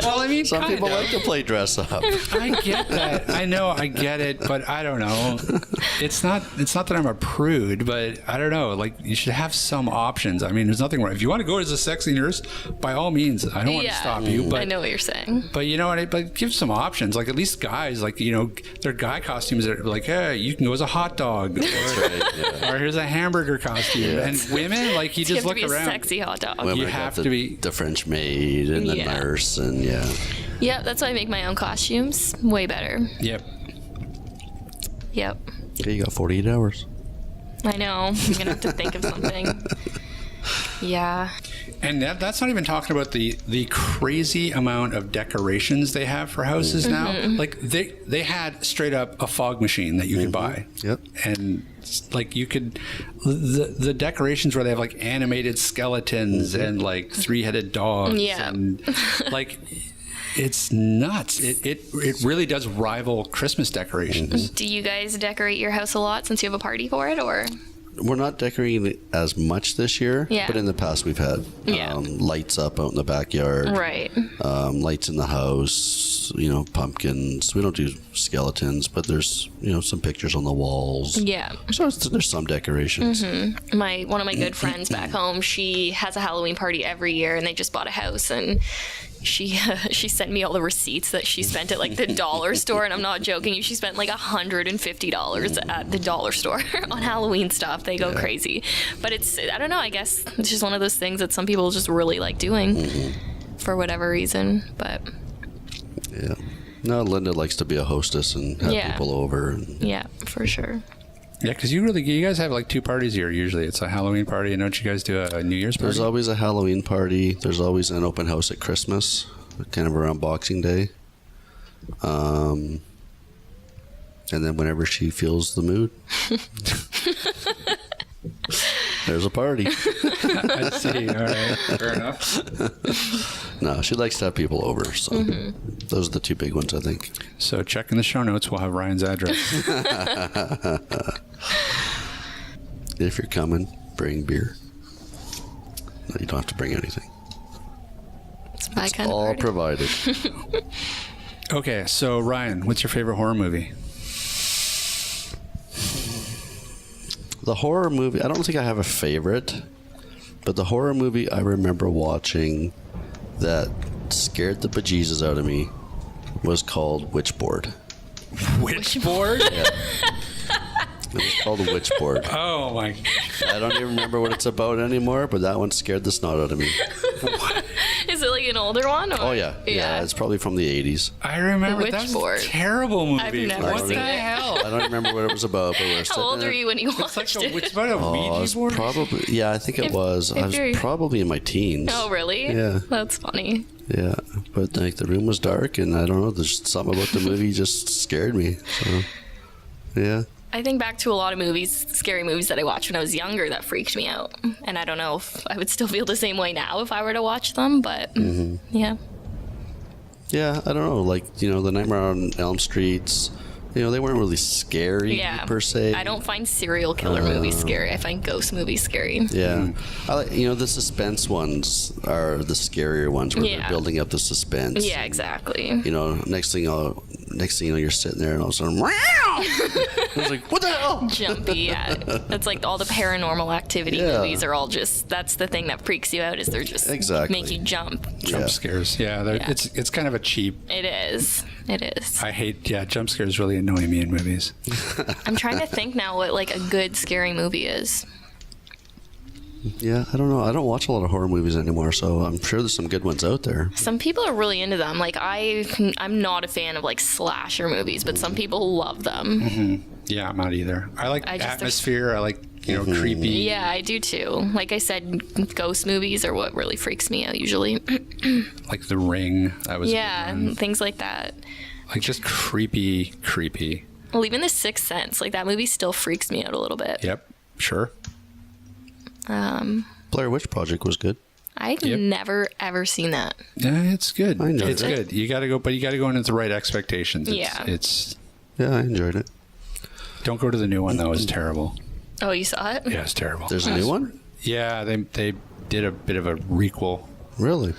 Well, I mean, Some kind people of. like to play dress up. I get that. I know, I get it, but I don't know. It's not that I'm a prude, but I don't know. Like, you should have some options. I mean, there's nothing wrong. If you want to go as a sexy nurse, by all means, I don't want to Yeah. stop you. But I know what you're saying. But you know what? But give some options. Like, at least guys, like, you know, their guy costumes that are like, hey, you can go as a hot dog, or here's a hamburger costume. Yeah. And women, like, you You just have to look be a around. sexy hot dog. Women You got have the, to be- the French maid and the Yeah. nurse and yeah. Yep, that's why I make my own costumes. Way better. Yep. Yep. Okay, you got 48 hours. I know. I'm gonna have to think of something. Yeah. And that's not even talking about the crazy amount of decorations they have for houses now. Like they had straight up a fog machine that you could buy. Yep. And like you could the decorations where they have like animated skeletons and like three-headed dogs. Yeah. And like it's nuts. It really does rival Christmas decorations. Do you guys decorate your house a lot since you have a party for it, or? We're not decorating it as much this year, Yeah. but in the past we've had Yeah. lights up out in the backyard, Right. lights in the house, you know, pumpkins. We don't do skeletons, but there's, you know, some pictures on the walls. Yeah. So there's some decorations. One of my good friends back home, she has a Halloween party every year, and they just bought a house, and she sent me all the receipts that she spent at like the dollar store, and I'm not joking you, she spent like $150 at the dollar store on Halloween stuff. They go crazy, but it's, I don't know, I guess it's just one of those things that some people just really like doing for whatever reason. But Yeah. No, Linda likes to be a hostess and have Yeah. people over. And yeah, for sure. Yeah, because you guys have like 2 parties here usually. It's a Halloween party, and don't you guys do a New Year's party? There's always a Halloween party. There's always an open house at Christmas, kind of around Boxing Day. And then whenever she feels the mood, there's a party. I see. All right, fair enough. No, she likes to have people over. So those are the 2 big ones, I think. So check in the show notes. We'll have Ryan's address. If you're coming, bring beer. No, you don't have to bring anything. It's my kind of All party. provided. Okay, so Ryan, what's your favorite horror movie? The horror movie, I don't think I have a favorite, but the horror movie I remember watching that scared the bejesus out of me was called Witchboard. Witchboard? Yeah. It was called The Witchboard. Oh my! I don't even remember what it's about anymore, but that one scared the snot out of me. Is it like an older one? Or? Oh, yeah. Yeah, it's probably from the 80s. I remember that was a Witchboard. terrible movie. I've never What seen the it. hell? I don't remember what it was about, but we were How old were you when you watched It's like it? it's about a Oh, I Ouija was board. probably, yeah, I think it was. I if was you're- probably in my teens. Oh, really? Yeah. That's funny. Yeah, but like the room was dark, and I don't know, there's something about the movie just scared me. So, yeah. I think back to a lot of movies, scary movies that I watched when I was younger that freaked me out. And I don't know if I would still feel the same way now if I were to watch them, but yeah. Yeah, I don't know. Like, the Nightmare on Elm Streets, they weren't really scary Yeah. per se. I don't find serial killer movies scary. I find ghost movies scary. Yeah. I like, the suspense ones are the scarier ones where Yeah. they're building up the suspense. Yeah, exactly. Next thing you know, you're sitting there and all of a sudden, wow! I was like, what the hell? Jumpy, yeah. That's like all the paranormal activity Yeah. movies are all just, that's the thing that freaks you out is they're just Exactly. make you jump. Jump Yeah. scares. Yeah, Yeah. it's kind of a cheap. It is. It is. I hate. Yeah, jump scares really annoy me in movies. I'm trying to think now what like a good scary movie is. Yeah, I don't know. I don't watch a lot of horror movies anymore, so I'm sure there's some good ones out there. Some people are really into them. Like I'm not a fan of like slasher movies, but some people love them. Yeah, I'm not either. I like I just- atmosphere. I like creepy. Yeah, I do too. Like I said, ghost movies are what really freaks me out usually. Like The Ring. That was a good Yeah, one. things like that. Like just creepy. Well, even The Sixth Sense, like that movie still freaks me out a little bit. Yep. Sure. Blair Witch Project was good. I've Yep. never ever seen that. Yeah, it's good. I enjoyed It's it. good. You got to go, but you got to go in with the right expectations. Yeah. It's Yeah, I enjoyed it. don't go to the new one though. It's terrible. Oh, you saw it? Yeah, it's terrible. There's a new one? Yeah, they did a bit of a requel. Really?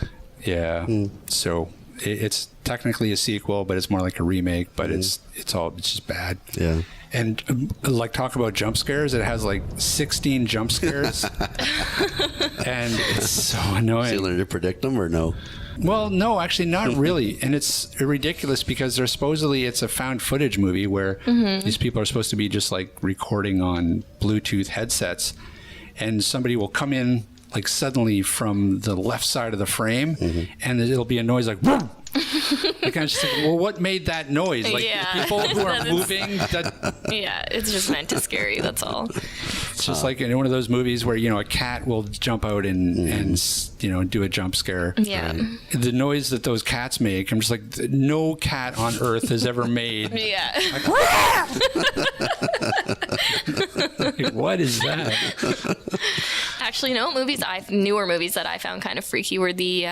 Yeah. So it's technically a sequel, but it's more like a remake. But it's just bad. Yeah. And like talk about jump scares, it has like 16 jump scares, and it's so Did you annoying. learn to predict them or no? Well, no, actually, not really. And it's ridiculous because it's a found footage movie where these people are supposed to be just like recording on Bluetooth headsets, and somebody will come in like suddenly from the left side of the frame, and it'll be a noise like. Whoom! Like I'm just like, well, what made that noise? Like Yeah. people who are That is- moving. Yeah, it's just meant to scare you. That's all. It's just like in one of those movies where a cat will jump out and do a jump scare. Yeah. The noise that those cats make, I'm just like, no cat on earth has ever made. Yeah. Like, what is that? Actually, no newer movies that I found kind of freaky were the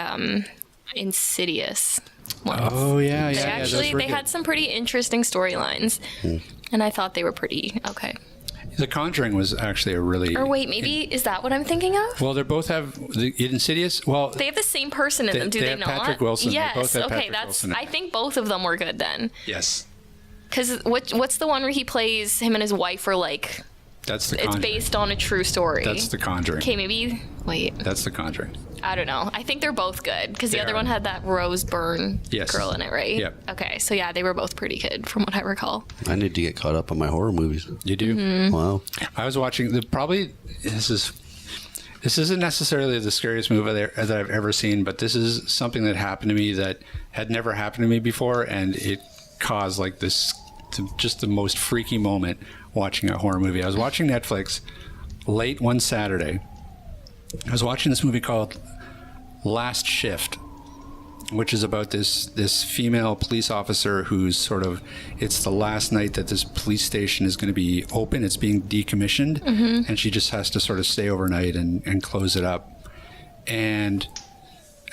Insidious ones. Oh yeah, They yeah. actually they had some pretty interesting storylines, and I thought they were pretty okay. The Conjuring was actually a really. Or wait, maybe is that what I'm thinking of? Well, they both have the Insidious. Well, They have the same person in They- them, do they they have not? Patrick Wilson. They Yes. both have Okay, Patrick that's. Wilson. I think both of them were good then. yes, Because what's the one where he plays him and his wife are like that's the it's Conjuring. based on a true story. That's the Conjuring. Okay, maybe wait. That's the Conjuring. I don't know. I think they're both good because the They other are. one had that Rose Byrne Yes. girl in it, right? Yep. Okay, so yeah, they were both pretty good from what I recall. I need to get caught up on my horror movies. You do. Mm-hmm. Wow. I was watching this isn't necessarily the scariest movie that I've ever seen, but this is something that happened to me that had never happened to me before, and it caused like just the most freaky moment watching a horror movie. I was watching Netflix late one Saturday. I was watching this movie called Last Shift, which is about this female police officer who's sort of, it's the last night that this police station is going to be open. It's being decommissioned, and she just has to sort of stay overnight and close it up. And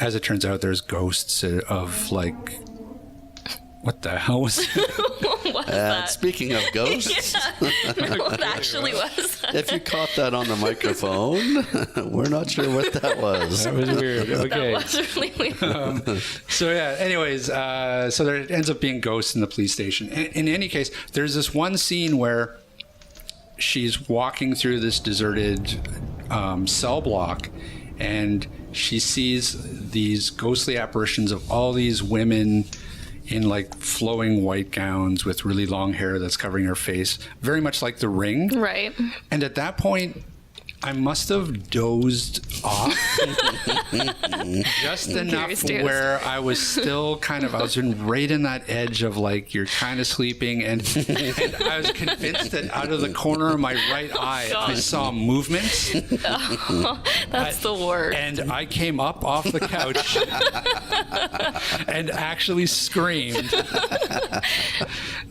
as it turns out, there's ghosts of like, what the hell was What was that? Speaking of ghosts, No, it actually was. if you caught that on the microphone, we're not sure what that was. That was weird. Okay. That was really weird. So yeah, anyways, so there ends up being ghosts in the police station. In any case, there's this one scene where she's walking through this deserted cell block, and she sees these ghostly apparitions of all these women in like flowing white gowns with really long hair that's covering her face, very much like The Ring. Right. And at that point, I must have dozed off just enough where I was still kind of, I was right in that edge of like, you're kind of sleeping. And I was convinced that out of the corner of my right eye, I saw movements. That's the worst. And I came up off the couch and actually screamed,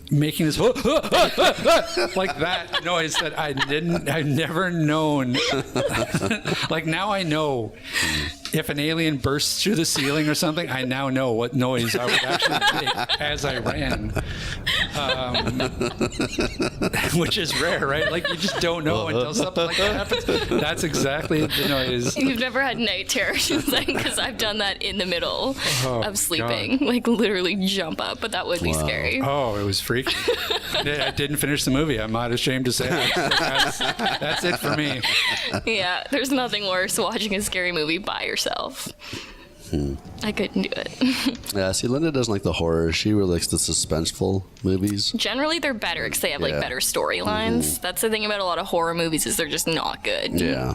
making this like that noise that I've never known. Like now I know if an alien bursts through the ceiling or something, I now know what noise I would actually make as I ran, which is rare, right? Like you just don't know until something like that happens. That's exactly the noise. You've never had night terrors, because I've done that in the middle of sleeping. God. Like literally jump up, but that would be scary. Oh, it was freaky. I didn't finish the movie. I'm not ashamed to say it. That's it for me. Yeah, there's nothing worse watching a scary movie by yourself. I couldn't do it. Yeah, see, Linda doesn't like the horror. She really likes the suspenseful movies. Generally, they're better because they have like better storylines. That's the thing about a lot of horror movies is they're just not good. Yeah.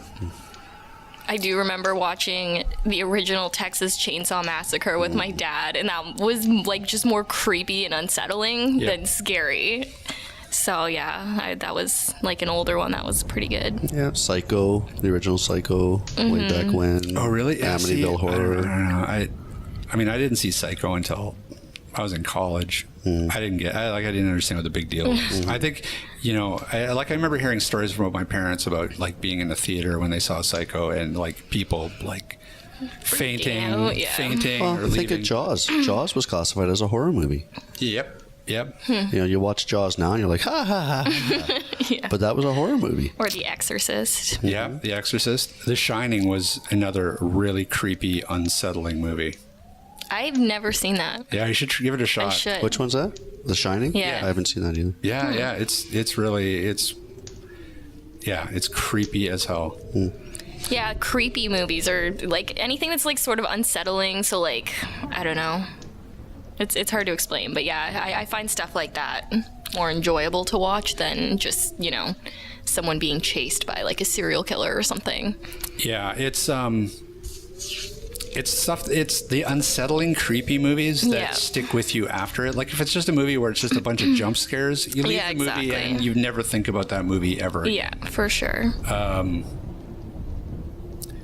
I do remember watching the original Texas Chainsaw Massacre with my dad, and that was like just more creepy and unsettling than scary. So yeah, that was like an older one that was pretty good. Yeah, Psycho, the original Psycho, way back when. Oh, really? Amityville Horror. I mean, I didn't see Psycho until I was in college. I didn't understand what the big deal was. I think, I remember hearing stories from my parents about like being in the theater when they saw Psycho and like people like fainting Well, or think leaving. of Jaws. Jaws was classified as a horror movie. Yep. You watch Jaws now and you're like, ha ha ha. Yeah. But that was a horror movie. Or The Exorcist. Yeah, The Exorcist. The Shining was another really creepy, unsettling movie. I've never seen that. Yeah, you should give it a shot. I should. Which one's that? The Shining? Yeah. I haven't seen that either. Yeah, it's creepy as hell. Yeah, creepy movies or like anything that's like sort of unsettling. So like, I don't know. It's hard to explain, but yeah, I find stuff like that more enjoyable to watch than just, someone being chased by like a serial killer or something. Yeah, it's the unsettling, creepy movies that stick with you after it. Like if it's just a movie where it's just a bunch of jump scares, you leave the movie and you never think about that movie ever again. Yeah, for sure.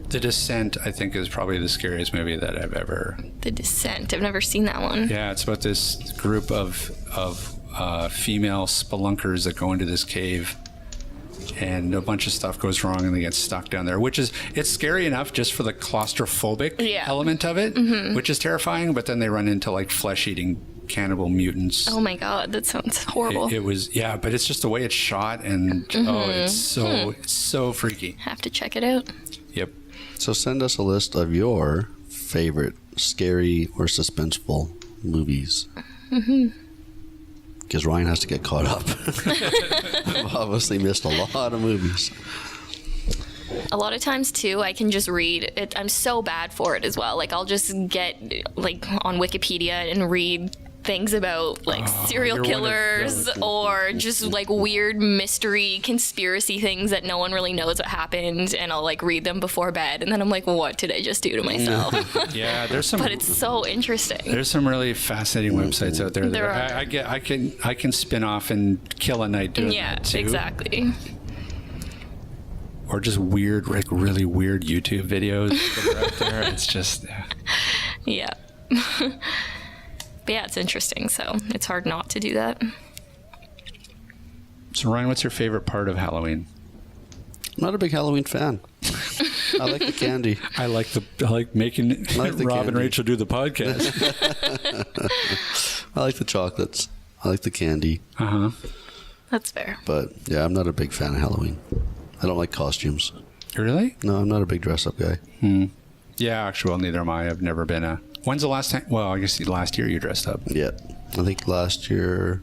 The Descent, I think, is probably the scariest movie that I've ever. The Descent. I've never seen that one. Yeah, it's about this group of female spelunkers that go into this cave, and a bunch of stuff goes wrong, and they get stuck down there. It's scary enough just for the claustrophobic element of it, which is terrifying. But then they run into like flesh-eating cannibal mutants. Oh my god, that sounds horrible. It was, but it's just the way it's shot, and it's so freaky. Have to check it out. Yep. So send us a list of your favorite scary or suspenseful movies. Because Ryan has to get caught up. I've obviously missed a lot of movies. A lot of times too, I can just read it. I'm so bad for it as well. Like I'll just get like on Wikipedia and read things about like serial you're one of killers or just like weird mystery conspiracy things that no one really knows what happened, and I'll like read them before bed, and then I'm like, what did I just do to myself? Yeah, there's some. But it's so interesting. There's some really fascinating websites out there. There That are. I can spin off and kill a night doing Yeah, that too. exactly. Or just weird, like really weird YouTube videos that are out there. It's just. Yeah. But yeah, it's interesting, so it's hard not to do that. So Ryan, what's your favorite part of Halloween? I'm not a big Halloween fan. I like the candy. I like making like the Rob and candy. Rachel do the podcast. I like the chocolates. I like the candy. That's fair. But yeah, I'm not a big fan of Halloween. I don't like costumes. Really? No, I'm not a big dress up guy. Yeah, actually, well, neither am I. I've never been a. When's the last time? Well, I guess the last year you dressed up. Yeah. I think last year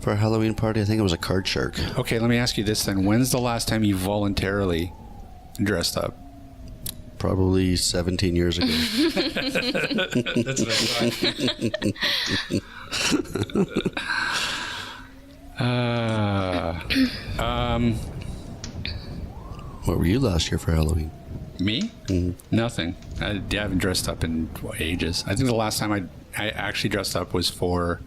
for a Halloween party, I think it was a card shark. Okay, let me ask you this then. When's the last time you voluntarily dressed up? Probably 17 years ago. That's what I thought. What were you last year for Halloween? Me? Nothing. I haven't dressed up in ages. I think the last time I actually dressed up was for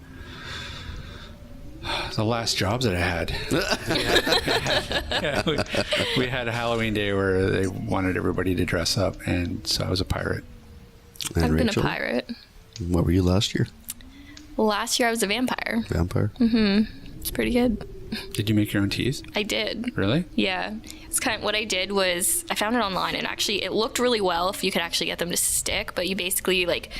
the last jobs that I had. We had a Halloween day where they wanted everybody to dress up, and so I was a pirate. And I've been a Rachel, pirate. what were you last year? Last year I was a vampire. Vampire? It's pretty good. Did you make your own teas? I did. Really? Yeah. It's kind of what I did was I found it online, and actually it looked really well if you could actually get them to stick, but you basically like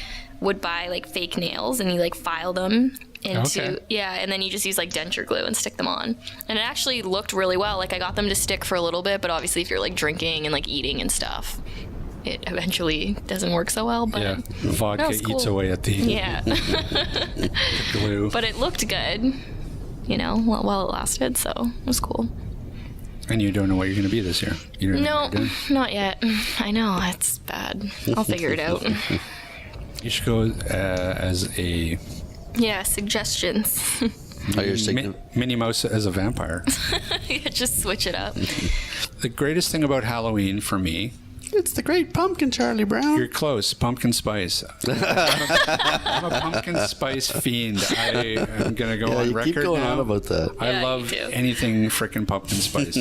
would buy like fake nails and you like file them into Okay. yeah, and then you just use like denture glue and stick them on. And it actually looked really well. Like I got them to stick for a little bit, but obviously if you're like drinking and like eating and stuff, it eventually doesn't work so well, but Yeah. Vodka That was cool. eats away at the yeah. glue. But it looked good, you know, while it lasted, so it was cool. And you don't know what you're going to be this year. You don't know No, what you're doing? not yet. I know, it's bad. I'll figure it out. You should go as a Yeah, suggestions. Oh, you're sticking, Minnie Mouse as a vampire. Yeah, just switch it up. The greatest thing about Halloween for me, it's the great pumpkin, Charlie Brown. you're close, pumpkin spice. I'm a pumpkin spice fiend. I am going to go Yeah, on you record keep going now. on about that. I Yeah, love you do. anything frickin' pumpkin spice.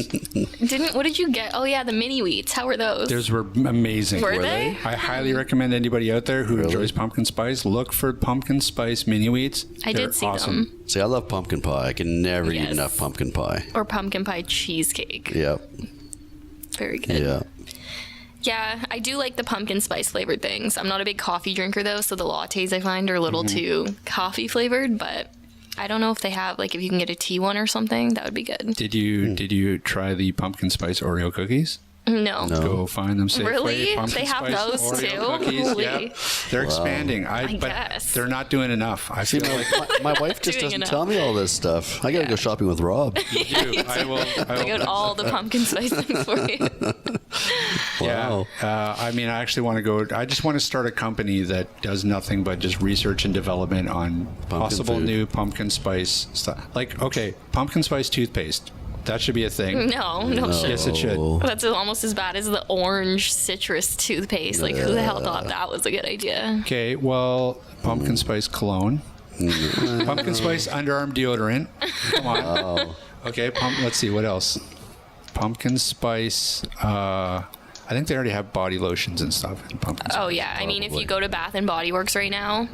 What did you get? Oh yeah, the mini wheats. How were those? Those were amazing. Were they? I highly recommend anybody out there who Really? enjoys pumpkin spice, look for pumpkin spice mini wheats. I They're did see awesome. them. See, I love pumpkin pie. I can never eat Yes. enough pumpkin pie. Or pumpkin pie cheesecake. Yeah. Very good. Yeah. Yeah, I do like the pumpkin spice flavored things. I'm not a big coffee drinker though, so the lattes I find are a little too coffee flavored, but I don't know if they have like if you can get a tea one or something, that would be good. Did you try the pumpkin spice Oreo cookies? No. No. Go find them Safeway. Really? Pumpkin They have spice those Oreo too? Cookies. Holy. Yeah, they're expanding. But guess. they're not doing enough. I See, feel like my wife just Doing doesn't enough. tell me all this stuff. I gotta go shopping with Rob. you do. I will. I got all the pumpkin spice things for you. Wow. Yeah. I mean, I actually want to go. I just want to start a company that does nothing but just research and development on possible food. new pumpkin spice stuff. Like, okay, pumpkin spice toothpaste. That should be a thing. No shit. Yes, it should. Oh. That's almost as bad as the orange citrus toothpaste. Like, who the hell thought that was a good idea? Okay, well, pumpkin spice cologne. Pumpkin spice underarm deodorant. Come on. Okay, let's see, what else? Pumpkin spice. I think they already have body lotions and stuff in pumpkin spice. Oh yeah, I mean, if you go to Bath and Body Works right now,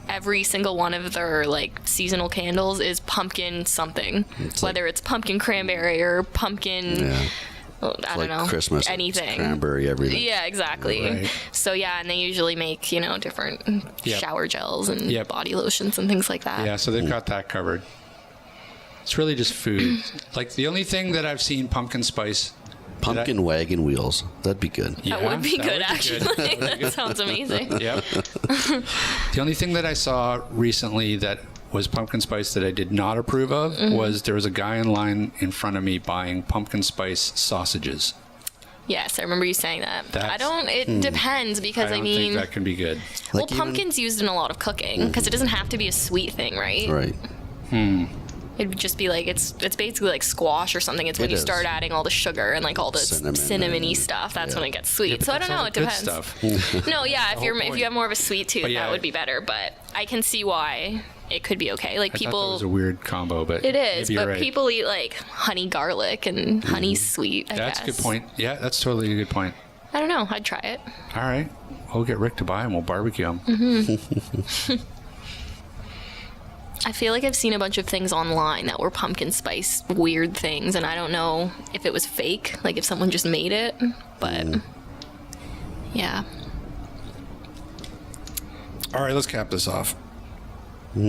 every single one of their like seasonal candles is pumpkin something, whether it's pumpkin cranberry or pumpkin. Yeah. Well, I Like don't know, Christmas. it's anything. Cranberry, everything. Yeah, exactly. Right. So yeah, and they usually make different Yep. shower gels and Yep. body lotions and things like that. Yeah, so they've got that covered. It's really just food. Like, the only thing that I've seen pumpkin spice. Pumpkin wagon wheels. That'd be good. That would be good, actually. That sounds amazing. Yep. The only thing that I saw recently that was pumpkin spice that I did not approve of was there was a guy in line in front of me buying pumpkin spice sausages. Yes, I remember you saying that. That's- It depends because I don't think that can be good. well, Like even- pumpkin's used in a lot of cooking because it doesn't have to be a sweet thing, right? Right. It would just be like it's basically like squash or something. It's when It you is. start adding all the sugar and like all the Cinnamon cinnamony and- stuff. That's yeah. when it gets sweet. So I don't That's know. all It the good depends. stuff. No, yeah. If whole you have more of a sweet tooth, But yeah. that would be better. But I can see why it could be okay. Like I thought that people, was a weird combo, but it is. maybe But you're right. people eat like honey garlic and honey sweet. I That's guess. a good point. Yeah, that's totally a good point. I don't know. I'd try it. All right, we'll get Rick to buy them. We'll barbecue them. I feel like I've seen a bunch of things online that were pumpkin spice weird things, and I don't know if it was fake, like if someone just made it, but yeah. All right, let's cap this off. Or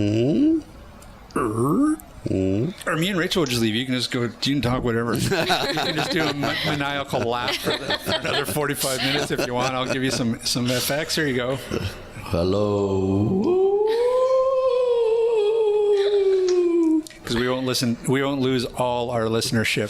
me and Rachel will just leave. You can just go. You can talk whatever. You can just do a maniacal laugh for another 45 minutes if you want. I'll give you some FX. Here you go. Hello. Because we won't listen. We won't lose all our listenership.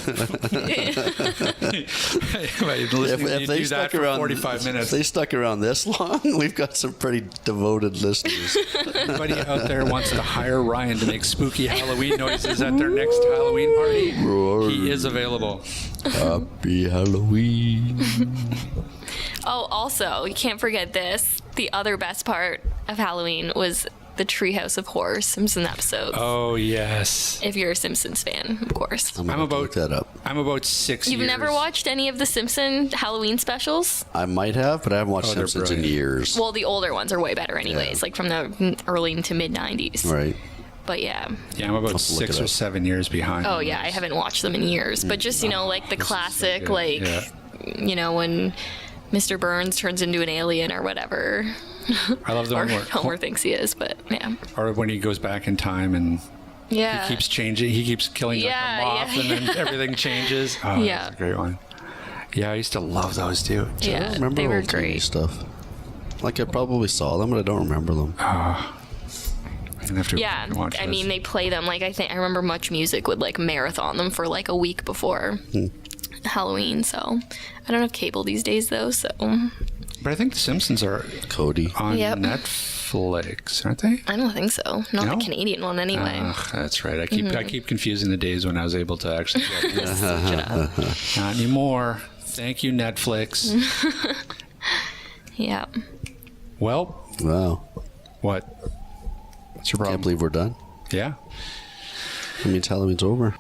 If they stuck around 45 minutes. if they stuck around this long, we've got some pretty devoted listeners. Anybody out there wants to hire Ryan to make spooky Halloween noises at their next Halloween party, he is available. Happy Halloween. Oh, also, you can't forget this. The other best part of Halloween was the Treehouse of Horror Simpson episode. Oh yes. If you're a Simpsons fan, of course. I'm about- about to look that up. I'm about 6 You've years. never watched any of the Simpson Halloween specials? I might have, but I haven't watched Oh, they're Simpsons in brilliant. years. Well, the older ones are way better anyways, like from the early to mid 90s. Right. But yeah. Yeah, I'm about look 6 it or up. 7 years behind. Oh yeah, I haven't watched them in years. But just, like the classic, good. like, Yeah. when Mr. Burns turns into an alien or whatever. I love the Or one where, Homer thinks he is, but yeah. or when he goes back in time and Yeah. he keeps changing. He keeps killing Yeah, like a moth, yeah, and then everything changes. Oh, Yeah. that's a great one. Yeah, I used to love those too. I Yeah, don't remember they were old TV great. stuff. Like I probably saw them, but I don't remember them. I'm gonna have to Yeah, watch I this. mean, they play them, like, I remember Much Music would, like, marathon them for, like, a week before Halloween, so. I don't have cable these days, though, so. But I think The Simpsons are Cody. on Yep. Netflix, aren't they? I don't think so. Not No? the Canadian one, anyway. Ugh, that's right. I keep confusing the days when I was able to actually. Not anymore. Thank you, Netflix. Yeah. Well, Wow. what? What's your problem? Can't believe we're done. Yeah. That means Halloween's over.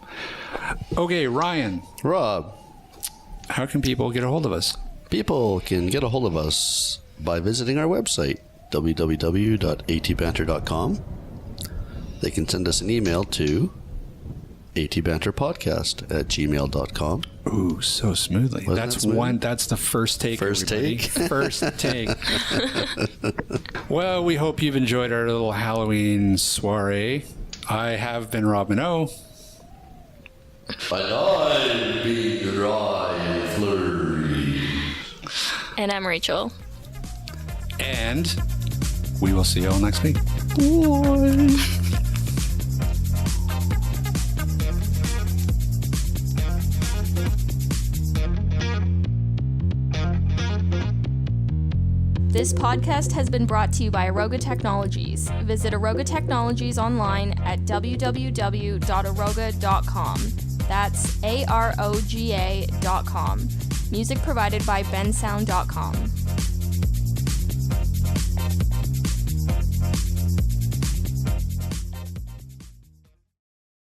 Okay, Ryan. Rob, How can people get a hold of us? people can get a hold of us by visiting our website, www.atbanter.com. They can send us an email to atbanterpodcast@gmail.com. Ooh, so smoothly. Wasn't That's that smooth? one. That's the first take. First everybody. take? First take. Well, we hope you've enjoyed our little Halloween soiree. I have been Rob Minot. But I'd be dry flurry. And I'm Rachel. And we will see you all next week. This podcast has been brought to you by Aroga Technologies. Visit Aroga Technologies online at www.aroga.com. That's AROGA.com. Music provided by bensound.com.